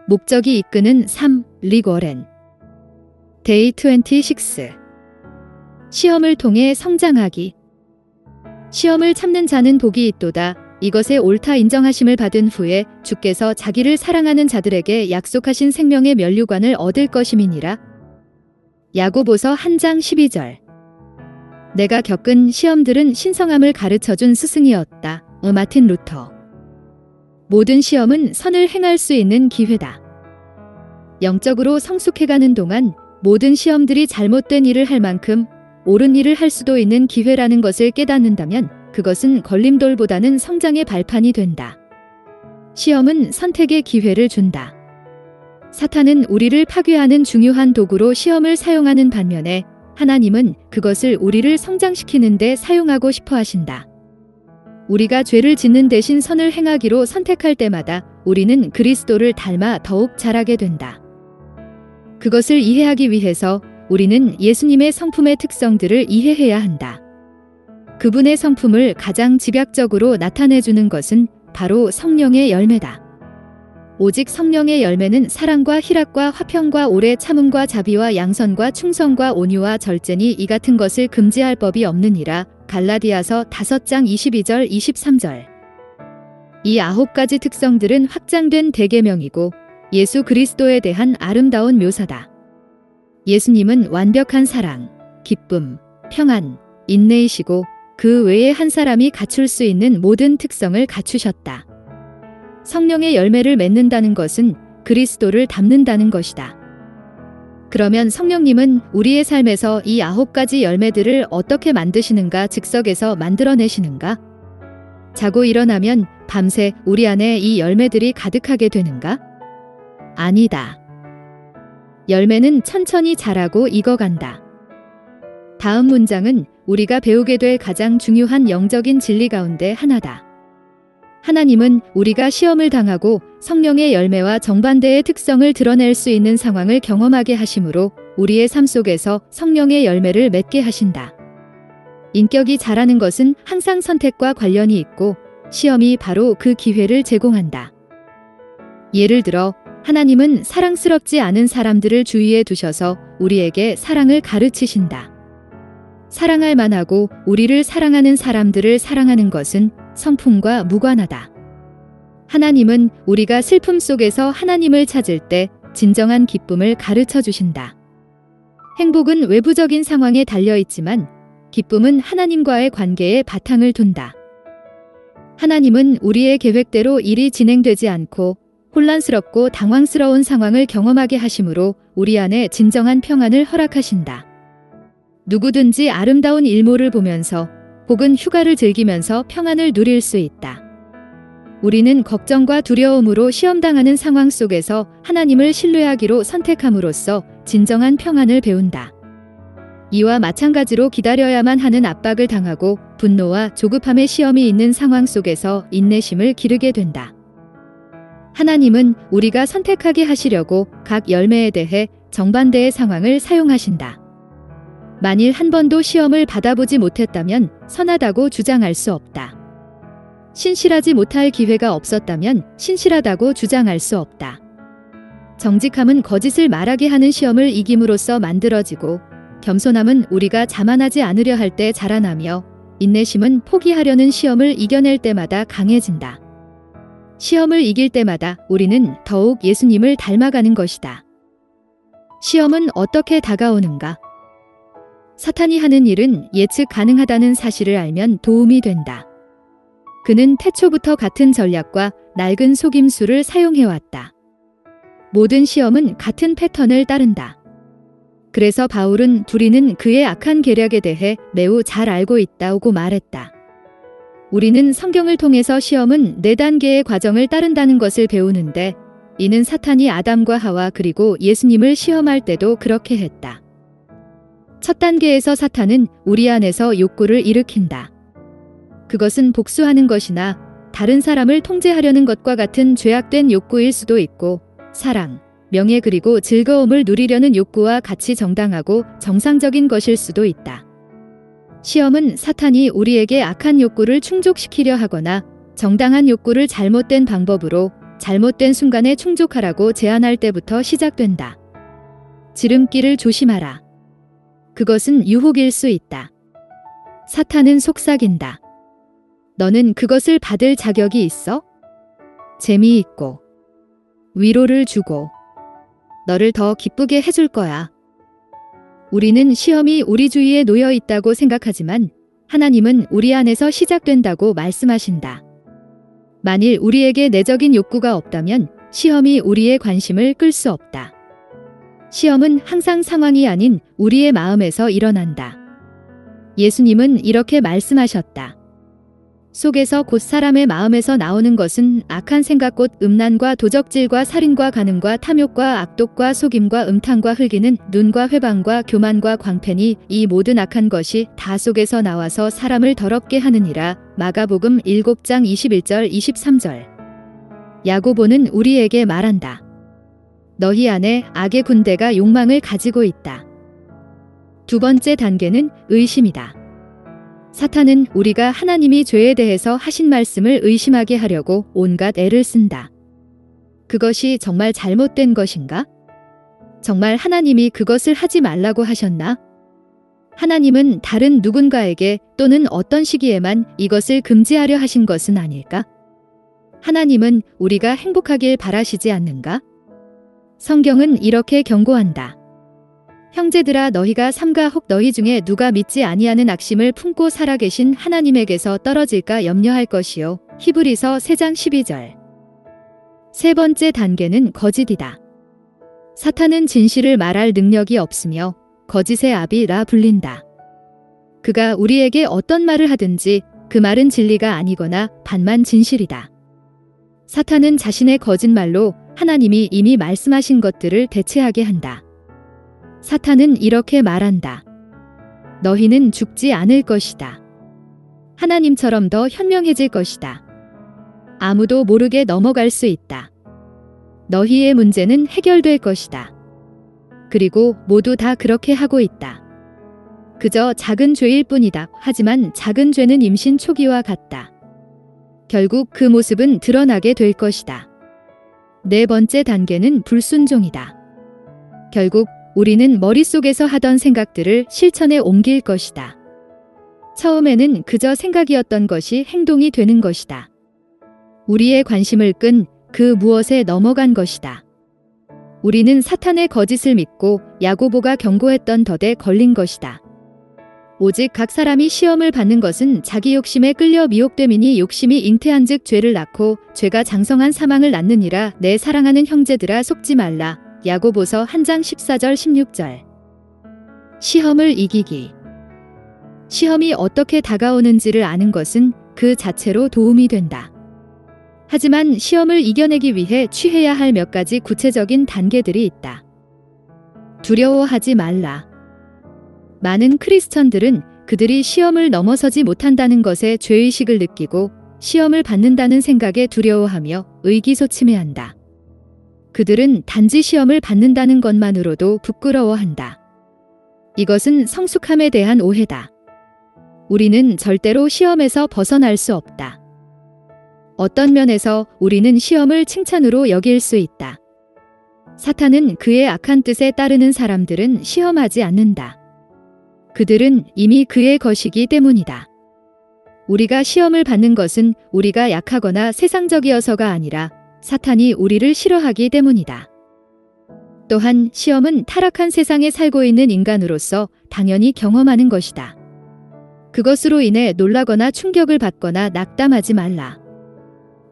목적이 이끄는 삶, 릭 워렌. 데이 26. 시험을 통해 성장하기. 시험을 참는 자는 복이 있도다. 이것에 옳다 인정하심을 받은 후에 주께서 자기를 사랑하는 자들에게 약속하신 생명의 면류관을 얻을 것임이니라. 야고보서 1장 12절. 내가 겪은 시험들은 신성함을 가르쳐준 스승이었다. 마틴 루터. 모든 시험은 선을 행할 수 있는 기회다. 영적으로 성숙해가는 동안 모든 시험들이 잘못된 일을 할 만큼 옳은 일을 할 수도 있는 기회라는 것을 깨닫는다면 그것은 걸림돌보다는 성장의 발판이 된다. 시험은 선택의 기회를 준다. 사탄은 우리를 파괴하는 중요한 도구로 시험을 사용하는 반면에 하나님은 그것을 우리를 성장시키는 데 사용하고 싶어 하신다. 우리가 죄를 짓는 대신 선을 행하기로 선택할 때마다 우리는 그리스도를 닮아 더욱 자라게 된다. 그것을 이해하기 위해서 우리는 예수님의 성품의 특성들을 이해해야 한다. 그분의 성품을 가장 집약적으로 나타내주는 것은 바로 성령의 열매다. 오직 성령의 열매는 사랑과 희락과 화평과 오래 참음과 자비와 양선과 충성과 온유와 절제니 이 같은 것을 금지할 법이 없느니라. 갈라디아서 5장 22절 23절. 이 9가지 특성들은 확장된 대계명이고 예수 그리스도에 대한 아름다운 묘사다. 예수님은 완벽한 사랑, 기쁨, 평안, 인내이시고 그 외에 한 사람이 갖출 수 있는 모든 특성을 갖추셨다. 성령의 열매를 맺는다는 것은 그리스도를 닮는다는 것이다. 그러면 성령님은 우리의 삶에서 이 9가지 열매들을 어떻게 만드시는가, 즉석에서 만들어내시는가? 자고 일어나면 밤새 우리 안에 이 열매들이 가득하게 되는가? 아니다. 열매는 천천히 자라고 익어간다. 다음 문장은 우리가 배우게 될 가장 중요한 영적인 진리 가운데 하나다. 하나님은 우리가 시험을 당하고 성령의 열매와 정반대의 특성을 드러낼 수 있는 상황을 경험하게 하심으로 우리의 삶 속에서 성령의 열매를 맺게 하신다. 인격이 자라는 것은 항상 선택과 관련이 있고 시험이 바로 그 기회를 제공한다. 예를 들어 하나님은 사랑스럽지 않은 사람들을 주위에 두셔서 우리에게 사랑을 가르치신다. 사랑할 만하고 우리를 사랑하는 사람들을 사랑하는 것은 성품과 무관하다. 하나님은 우리가 슬픔 속에서 하나님을 찾을 때 진정한 기쁨을 가르쳐 주신다. 행복은 외부적인 상황에 달려 있지만 기쁨은 하나님과의 관계에 바탕을 둔다. 하나님은 우리의 계획대로 일이 진행되지 않고 혼란스럽고 당황스러운 상황을 경험하게 하심으로 우리 안에 진정한 평안을 허락하신다. 누구든지 아름다운 일몰을 보면서 혹은 휴가를 즐기면서 평안을 누릴 수 있다. 우리는 걱정과 두려움으로 시험당하는 상황 속에서 하나님을 신뢰하기로 선택함으로써 진정한 평안을 배운다. 이와 마찬가지로 기다려야만 하는 압박을 당하고 분노와 조급함의 시험이 있는 상황 속에서 인내심을 기르게 된다. 하나님은 우리가 선택하게 하시려고 각 열매에 대해 정반대의 상황을 사용하신다. 만일 한 번도 시험을 받아보지 못했다면 선하다고 주장할 수 없다. 신실하지 못할 기회가 없었다면 신실하다고 주장할 수 없다. 정직함은 거짓을 말하게 하는 시험을 이김으로써 만들어지고 겸손함은 우리가 자만하지 않으려 할 때 자라나며 인내심은 포기하려는 시험을 이겨낼 때마다 강해진다. 시험을 이길 때마다 우리는 더욱 예수님을 닮아가는 것이다. 시험은 어떻게 다가오는가? 사탄이 하는 일은 예측 가능하다는 사실을 알면 도움이 된다. 그는 태초부터 같은 전략과 낡은 속임수를 사용해왔다. 모든 시험은 같은 패턴을 따른다. 그래서 바울은 두리는 그의 악한 계략에 대해 매우 잘 알고 있다고 말했다. 우리는 성경을 통해서 시험은 4단계의 과정을 따른다는 것을 배우는데 이는 사탄이 아담과 하와 그리고 예수님을 시험할 때도 그렇게 했다. 첫 단계에서 사탄은 우리 안에서 욕구를 일으킨다. 그것은 복수하는 것이나 다른 사람을 통제하려는 것과 같은 죄악된 욕구일 수도 있고 사랑, 명예 그리고 즐거움을 누리려는 욕구와 같이 정당하고 정상적인 것일 수도 있다. 시험은 사탄이 우리에게 악한 욕구를 충족시키려 하거나 정당한 욕구를 잘못된 방법으로 잘못된 순간에 충족하라고 제안할 때부터 시작된다. 지름길을 조심하라. 그것은 유혹일 수 있다. 사탄은 속삭인다. 너는 그것을 받을 자격이 있어? 재미있고 위로를 주고 너를 더 기쁘게 해줄 거야. 우리는 시험이 우리 주위에 놓여 있다고 생각하지만 하나님은 우리 안에서 시작된다고 말씀하신다. 만일 우리에게 내적인 욕구가 없다면 시험이 우리의 관심을 끌 수 없다. 시험은 항상 상황이 아닌 우리의 마음에서 일어난다. 예수님은 이렇게 말씀하셨다. 속에서 곧 사람의 마음에서 나오는 것은 악한 생각 곧 음란과 도적질과 살인과 간음과 탐욕과 악독과 속임과 음탕과 흘기는 눈과 회방과 교만과 광패니 이 모든 악한 것이 다 속에서 나와서 사람을 더럽게 하느니라. 마가복음 7장 21절 23절. 야고보는 우리에게 말한다. 너희 안에 악의 군대가 욕망을 가지고 있다. 두 번째 단계는 의심이다. 사탄은 우리가 하나님이 죄에 대해서 하신 말씀을 의심하게 하려고 온갖 애를 쓴다. 그것이 정말 잘못된 것인가? 정말 하나님이 그것을 하지 말라고 하셨나? 하나님은 다른 누군가에게 또는 어떤 시기에만 이것을 금지하려 하신 것은 아닐까? 하나님은 우리가 행복하길 바라시지 않는가? 성경은 이렇게 경고한다. 형제들아 너희가 삼가 혹 너희 중에 누가 믿지 아니하는 악심을 품고 살아계신 하나님에게서 떨어질까 염려할 것이요. 히브리서 3장 12절. 세 번째 단계는 거짓이다. 사탄은 진실을 말할 능력이 없으며 거짓의 아비라 불린다. 그가 우리에게 어떤 말을 하든지 그 말은 진리가 아니거나 반만 진실이다. 사탄은 자신의 거짓말로 하나님이 이미 말씀하신 것들을 대체하게 한다. 사탄은 이렇게 말한다. 너희는 죽지 않을 것이다. 하나님처럼 더 현명해질 것이다. 아무도 모르게 넘어갈 수 있다. 너희의 문제는 해결될 것이다. 그리고 모두 다 그렇게 하고 있다. 그저 작은 죄일 뿐이다. 하지만 작은 죄는 임신 초기와 같다. 결국 그 모습은 드러나게 될 것이다. 네 번째 단계는 불순종이다. 결국 우리는 머릿속에서 하던 생각들을 실천에 옮길 것이다. 처음에는 그저 생각이었던 것이 행동이 되는 것이다. 우리의 관심을 끈 그 무엇에 넘어간 것이다. 우리는 사탄의 거짓을 믿고 야고보가 경고했던 덫에 걸린 것이다. 오직 각 사람이 시험을 받는 것은 자기 욕심에 끌려 미혹됨이니 욕심이 잉태한 즉 죄를 낳고 죄가 장성한 사망을 낳느니라. 내 사랑하는 형제들아 속지 말라. 야고보서 1장 14절 16절. 시험을 이기기. 시험이 어떻게 다가오는지를 아는 것은 그 자체로 도움이 된다. 하지만 시험을 이겨내기 위해 취해야 할 몇 가지 구체적인 단계들이 있다. 두려워하지 말라. 많은 크리스천들은 그들이 시험을 넘어서지 못한다는 것에 죄의식을 느끼고 시험을 받는다는 생각에 두려워하며 의기소침해한다. 그들은 단지 시험을 받는다는 것만으로도 부끄러워한다. 이것은 성숙함에 대한 오해다. 우리는 절대로 시험에서 벗어날 수 없다. 어떤 면에서 우리는 시험을 칭찬으로 여길 수 있다. 사탄은 그의 악한 뜻에 따르는 사람들은 시험하지 않는다. 그들은 이미 그의 것이기 때문이다. 우리가 시험을 받는 것은 우리가 약하거나 세상적이어서가 아니라 사탄이 우리를 싫어하기 때문이다. 또한 시험은 타락한 세상에 살고 있는 인간으로서 당연히 경험하는 것이다. 그것으로 인해 놀라거나 충격을 받거나 낙담하지 말라.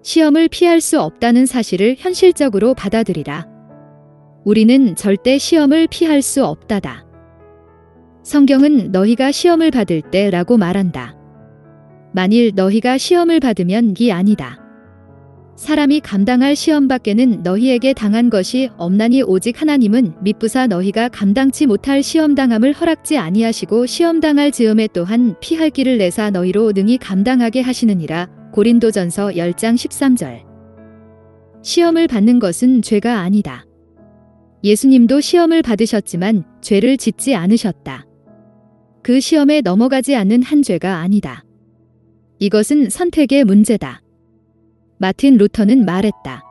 시험을 피할 수 없다는 사실을 현실적으로 받아들이라. 우리는 절대 시험을 피할 수 없다다. 성경은 너희가 시험을 받을 때라고 말한다. 만일 너희가 시험을 받으면 이 아니다. 사람이 감당할 시험 밖에는 너희에게 당한 것이 없나니 오직 하나님은 미쁘사 너희가 감당치 못할 시험당함을 허락지 아니하시고 시험당할 즈음에 또한 피할 길을 내사 너희로 능히 감당하게 하시느니라. 고린도전서 10장 13절. 시험을 받는 것은 죄가 아니다. 예수님도 시험을 받으셨지만 죄를 짓지 않으셨다. 그 시험에 넘어가지 않는 한 죄가 아니다. 이것은 선택의 문제다. 마틴 루터는 말했다.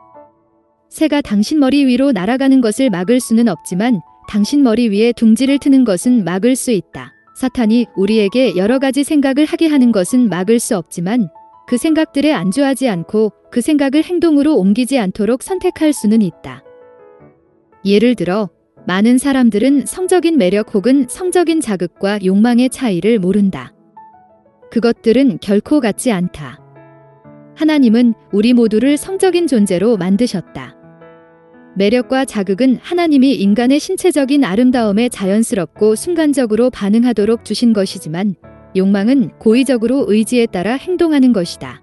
새가 당신 머리 위로 날아가는 것을 막을 수는 없지만 당신 머리 위에 둥지를 트는 것은 막을 수 있다. 사탄이 우리에게 여러 가지 생각을 하게 하는 것은 막을 수 없지만 그 생각들에 안주하지 않고 그 생각을 행동으로 옮기지 않도록 선택할 수는 있다. 예를 들어 많은 사람들은 성적인 매력 혹은 성적인 자극과 욕망의 차이를 모른다. 그것들은 결코 같지 않다. 하나님은 우리 모두를 성적인 존재로 만드셨다. 매력과 자극은 하나님이 인간의 신체적인 아름다움에 자연스럽고 순간적으로 반응하도록 주신 것이지만 욕망은 고의적으로 의지에 따라 행동하는 것이다.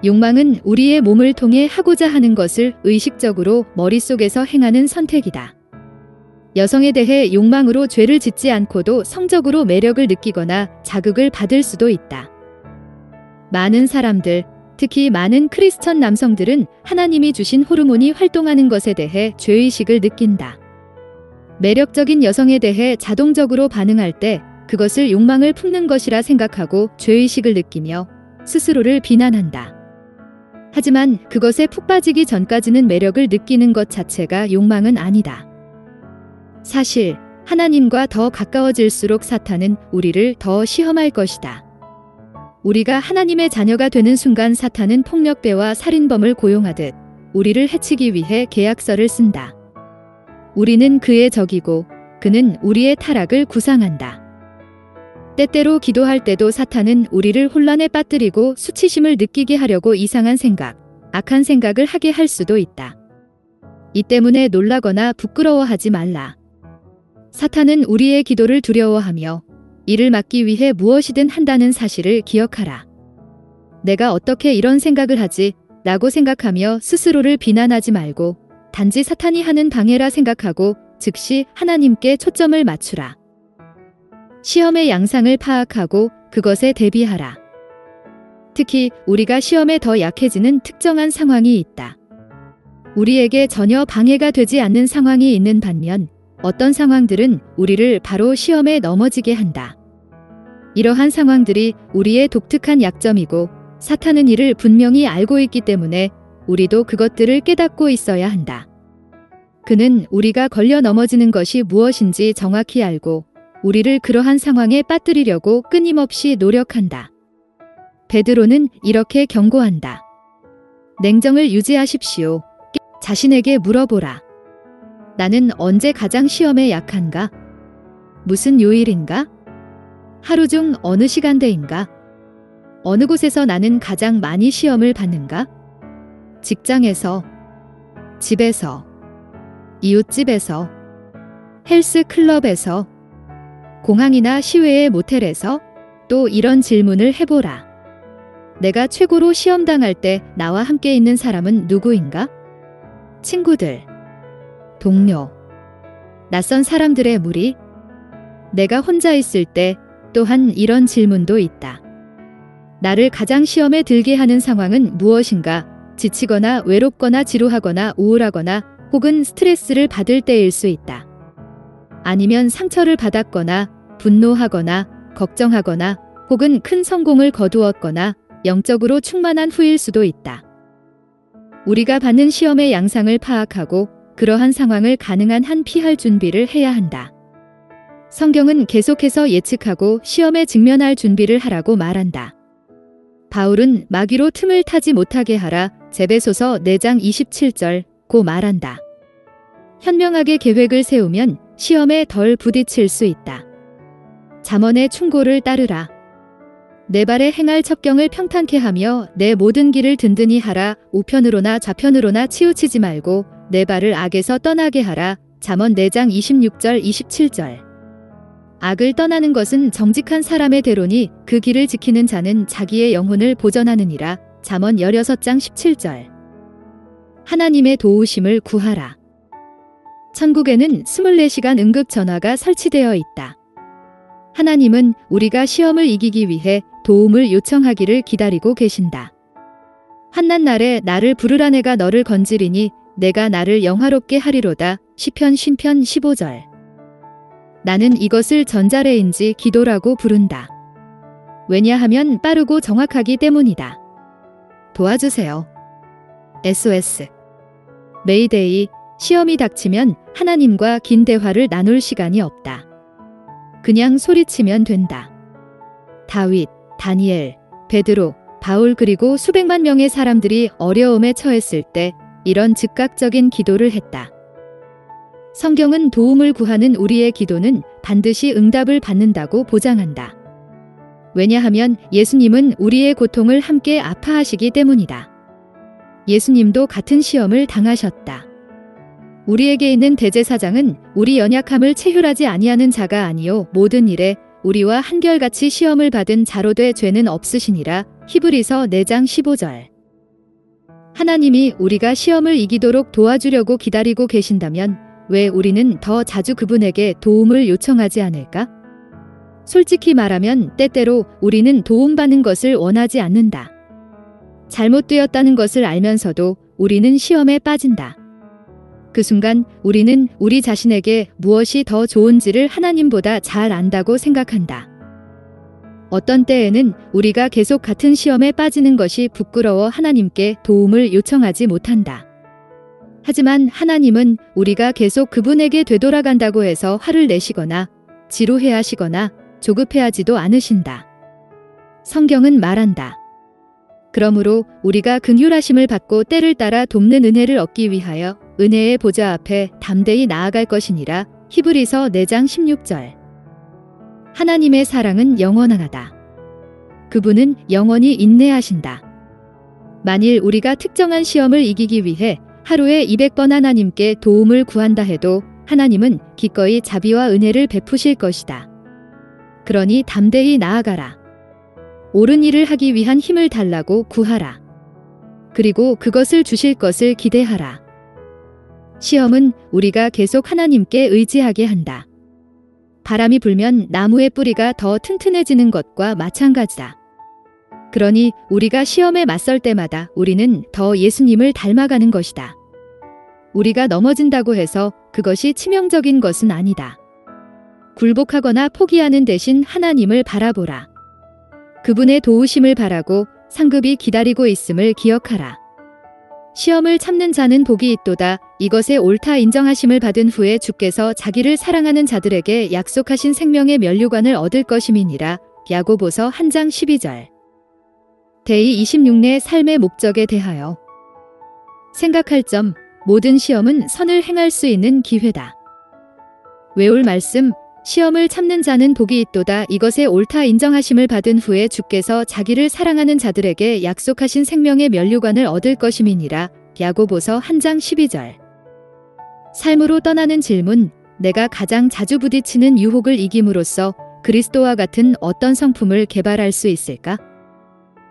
욕망은 우리의 몸을 통해 하고자 하는 것을 의식적으로 머릿속에서 행하는 선택이다. 여성에 대해 욕망으로 죄를 짓지 않고도 성적으로 매력을 느끼거나 자극을 받을 수도 있다. 많은 사람들, 특히 많은 크리스천 남성들은 하나님이 주신 호르몬이 활동하는 것에 대해 죄의식을 느낀다. 매력적인 여성에 대해 자동적으로 반응할 때 그것을 욕망을 품는 것이라 생각하고 죄의식을 느끼며 스스로를 비난한다. 하지만 그것에 푹 빠지기 전까지는 매력을 느끼는 것 자체가 욕망은 아니다. 사실 하나님과 더 가까워질수록 사탄은 우리를 더 시험할 것이다. 우리가 하나님의 자녀가 되는 순간 사탄은 폭력배와 살인범을 고용하듯 우리를 해치기 위해 계약서를 쓴다. 우리는 그의 적이고 그는 우리의 타락을 구상한다. 때때로 기도할 때도 사탄은 우리를 혼란에 빠뜨리고 수치심을 느끼게 하려고 이상한 생각, 악한 생각을 하게 할 수도 있다. 이 때문에 놀라거나 부끄러워하지 말라. 사탄은 우리의 기도를 두려워하며 이를 막기 위해 무엇이든 한다는 사실을 기억하라. 내가 어떻게 이런 생각을 하지? 라고 생각하며 스스로를 비난하지 말고 단지 사탄이 하는 방해라 생각하고 즉시 하나님께 초점을 맞추라. 시험의 양상을 파악하고 그것에 대비하라. 특히 우리가 시험에 더 약해지는 특정한 상황이 있다. 우리에게 전혀 방해가 되지 않는 상황이 있는 반면 어떤 상황들은 우리를 바로 시험에 넘어지게 한다. 이러한 상황들이 우리의 독특한 약점이고 사탄은 이를 분명히 알고 있기 때문에 우리도 그것들을 깨닫고 있어야 한다. 그는 우리가 걸려 넘어지는 것이 무엇인지 정확히 알고 우리를 그러한 상황에 빠뜨리려고 끊임없이 노력한다. 베드로는 이렇게 경고한다. 냉정을 유지하십시오. 자신에게 물어보라. 나는 언제 가장 시험에 약한가? 무슨 요일인가? 하루 중 어느 시간대인가? 어느 곳에서 나는 가장 많이 시험을 받는가? 직장에서, 집에서, 이웃집에서, 헬스클럽에서, 공항이나 시외의 모텔에서 또 이런 질문을 해보라. 내가 최고로 시험당할 때 나와 함께 있는 사람은 누구인가? 친구들, 동료, 낯선 사람들의 무리? 내가 혼자 있을 때 또한 이런 질문도 있다. 나를 가장 시험에 들게 하는 상황은 무엇인가? 지치거나 외롭거나 지루하거나 우울하거나 혹은 스트레스를 받을 때일 수 있다. 아니면 상처를 받았거나 분노하거나 걱정하거나 혹은 큰 성공을 거두었거나 영적으로 충만한 후일 수도 있다. 우리가 받는 시험의 양상을 파악하고 그러한 상황을 가능한 한 피할 준비를 해야 한다. 성경은 계속해서 예측하고 시험에 직면할 준비를 하라고 말한다. 바울은 마귀로 틈을 타지 못하게 하라 제베소서 4장 27절 고 말한다. 현명하게 계획을 세우면 시험에 덜 부딪힐 수 있다. 잠언의 충고를 따르라. 내 발에 행할 첩경을 평탄케 하며 내 모든 길을 든든히 하라. 우편으로나 좌편으로나 치우치지 말고 내 발을 악에서 떠나게 하라. 잠언 4장 26절 27절. 악을 떠나는 것은 정직한 사람의 대로니 그 길을 지키는 자는 자기의 영혼을 보전하느니라. 잠언 16장 17절. 하나님의 도우심을 구하라. 천국에는 24시간 응급전화가 설치되어 있다. 하나님은 우리가 시험을 이기기 위해 도움을 요청하기를 기다리고 계신다. 환난 날에 나를 부르라. 내가 너를 건지리니 내가 나를 영화롭게 하리로다. 시편 15절. 나는 이것을 전자레인지 기도라고 부른다. 왜냐하면 빠르고 정확하기 때문이다. 도와주세요. SOS. 메이데이, 시험이 닥치면 하나님과 긴 대화를 나눌 시간이 없다. 그냥 소리치면 된다. 다윗, 다니엘, 베드로, 바울 그리고 수백만 명의 사람들이 어려움에 처했을 때 이런 즉각적인 기도를 했다. 성경은 도움을 구하는 우리의 기도는 반드시 응답을 받는다고 보장한다. 왜냐하면 예수님은 우리의 고통을 함께 아파하시기 때문이다. 예수님도 같은 시험을 당하셨다. 우리에게 있는 대제사장은 우리 연약함을 체휼하지 아니하는 자가 아니요 모든 일에 우리와 한결같이 시험을 받은 자로 돼 죄는 없으시니라. 히브리서 4장 15절. 하나님이 우리가 시험을 이기도록 도와주려고 기다리고 계신다면 왜 우리는 더 자주 그분에게 도움을 요청하지 않을까? 솔직히 말하면 때때로 우리는 도움받는 것을 원하지 않는다. 잘못되었다는 것을 알면서도 우리는 시험에 빠진다. 그 순간 우리는 우리 자신에게 무엇이 더 좋은지를 하나님보다 잘 안다고 생각한다. 어떤 때에는 우리가 계속 같은 시험에 빠지는 것이 부끄러워 하나님께 도움을 요청하지 못한다. 하지만 하나님은 우리가 계속 그분에게 되돌아간다고 해서 화를 내시거나 지루해하시거나 조급해하지도 않으신다. 성경은 말한다. 그러므로 우리가 긍휼하심을 받고 때를 따라 돕는 은혜를 얻기 위하여 은혜의 보좌 앞에 담대히 나아갈 것이니라. 히브리서 4장 16절. 하나님의 사랑은 영원하다. 그분은 영원히 인내하신다. 만일 우리가 특정한 시험을 이기기 위해 하루에 200번 하나님께 도움을 구한다 해도 하나님은 기꺼이 자비와 은혜를 베푸실 것이다. 그러니 담대히 나아가라. 옳은 일을 하기 위한 힘을 달라고 구하라. 그리고 그것을 주실 것을 기대하라. 시험은 우리가 계속 하나님께 의지하게 한다. 바람이 불면 나무의 뿌리가 더 튼튼해지는 것과 마찬가지다. 그러니 우리가 시험에 맞설 때마다 우리는 더 예수님을 닮아가는 것이다. 우리가 넘어진다고 해서 그것이 치명적인 것은 아니다. 굴복하거나 포기하는 대신 하나님을 바라보라. 그분의 도우심을 바라고 상급이 기다리고 있음을 기억하라. 시험을 참는 자는 복이 있도다. 이것에 옳다 인정하심을 받은 후에 주께서 자기를 사랑하는 자들에게 약속하신 생명의 면류관을 얻을 것임이니라. 야고보서 1장 12절. 데이 26내 삶의 목적에 대하여 생각할 점. 모든 시험은 선을 행할 수 있는 기회다. 외울 말씀. 시험을 참는 자는 복이 있도다. 이것에 옳다 인정하심을 받은 후에 주께서 자기를 사랑하는 자들에게 약속하신 생명의 면류관을 얻을 것임이니라. 야고보서 1장 12절. 삶으로 떠나는 질문. 내가 가장 자주 부딪히는 유혹을 이김으로써 그리스도와 같은 어떤 성품을 개발할 수 있을까?